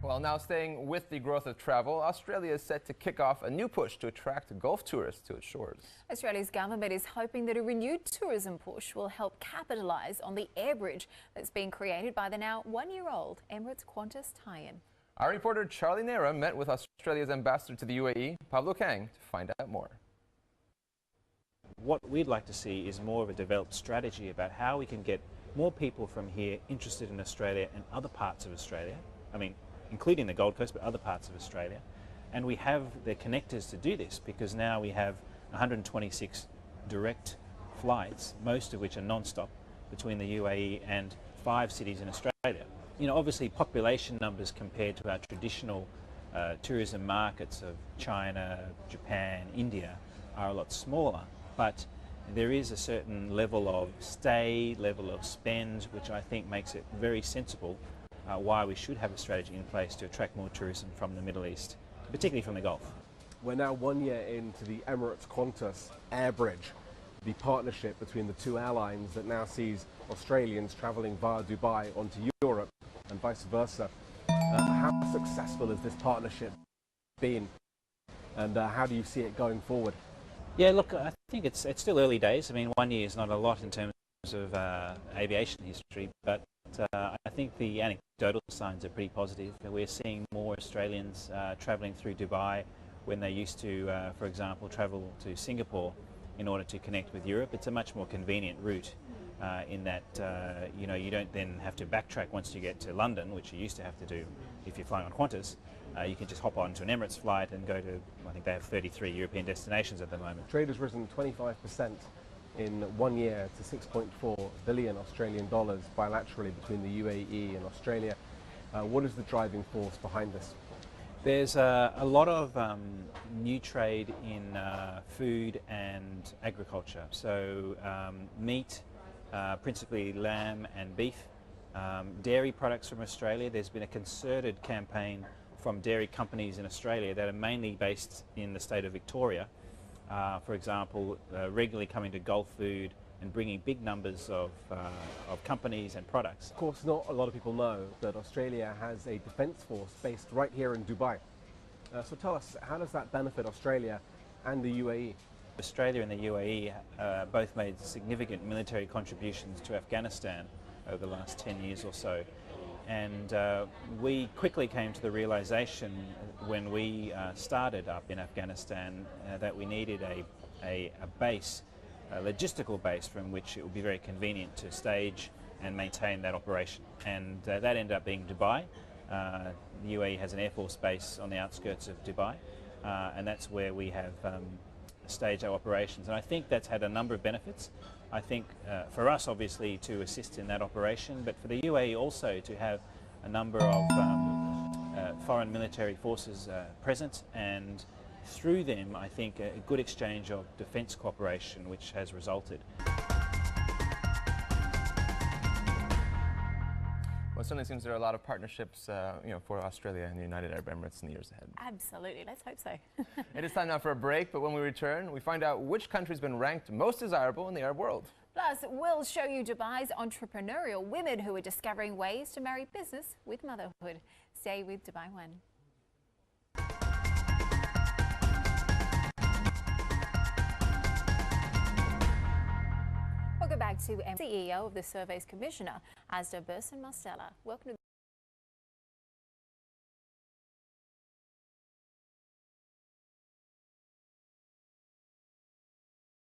Well, now staying with the growth of travel, Australia is set to kick off a new push to attract Gulf tourists to its shores. Australia's government is hoping that a renewed tourism push will help capitalise on the Airbridge that's been created by the now one-year-old Emirates Qantas tie-in. Our reporter Charlie Nera met with Australia's ambassador to the UAE, Pablo Kang, to find out more. What we'd like to see is more of a developed strategy about how we can get more people from here interested in Australia and other parts of Australia. Including the Gold Coast, but other parts of Australia. And we have the connectors to do this because now we have 126 direct flights, most of which are non-stop, between the UAE and 5 cities in Australia. Obviously population numbers compared to our traditional tourism markets of China, Japan, India are a lot smaller, but there is a certain level of stay, level of spend, which I think makes it very sensible why we should have a strategy in place to attract more tourism from the Middle East, particularly from the Gulf. We're now 1 year into the Emirates Qantas Airbridge, the partnership between the two airlines that now sees Australians travelling via Dubai onto Europe and vice versa. How successful has this partnership been, and how do you see it going forward? Yeah, look, I think it's still early days. 1 year is not a lot in terms of aviation history, but I think the anecdotal signs are pretty positive. We're seeing more Australians travelling through Dubai when they used to, for example, travel to Singapore in order to connect with Europe. It's a much more convenient route in that you don't then have to backtrack once you get to London, which you used to have to do if you're flying on Qantas. You can just hop onto an Emirates flight and go to, I think they have 33 European destinations at the moment. Trade has risen 25% in 1 year to 6.4 billion Australian dollars bilaterally between the UAE and Australia. What is the driving force behind this? There's a lot of new trade in food and agriculture. So meat, principally lamb and beef, dairy products from Australia. There's been a concerted campaign from dairy companies in Australia that are mainly based in the state of Victoria. For example, regularly coming to Gulf Food and bringing big numbers of companies and products. Of course, not a lot of people know that Australia has a defence force based right here in Dubai. So tell us, how does that benefit Australia and the UAE? Australia and the UAE both made significant military contributions to Afghanistan over the last 10 years or so. And we quickly came to the realization when we started up in Afghanistan that we needed a base, a logistical base from which it would be very convenient to stage and maintain that operation. And that ended up being Dubai. The UAE has an Air Force base on the outskirts of Dubai, and that's where we have staged our operations. And I think that's had a number of benefits. I think for us, obviously, to assist in that operation, but for the UAE also to have a number of foreign military forces present, and through them, I think, a good exchange of defence cooperation, which has resulted. Well, it certainly seems there are a lot of partnerships for Australia and the United Arab Emirates in the years ahead. Absolutely, let's hope so. It is time now for a break, but when we return, we find out which country's been ranked most desirable in the Arab world. Plus, we'll show you Dubai's entrepreneurial women who are discovering ways to marry business with motherhood. Stay with Dubai One. Welcome back to CEO of the Surveys Commissioner, Asda Burson Marcella. Welcome to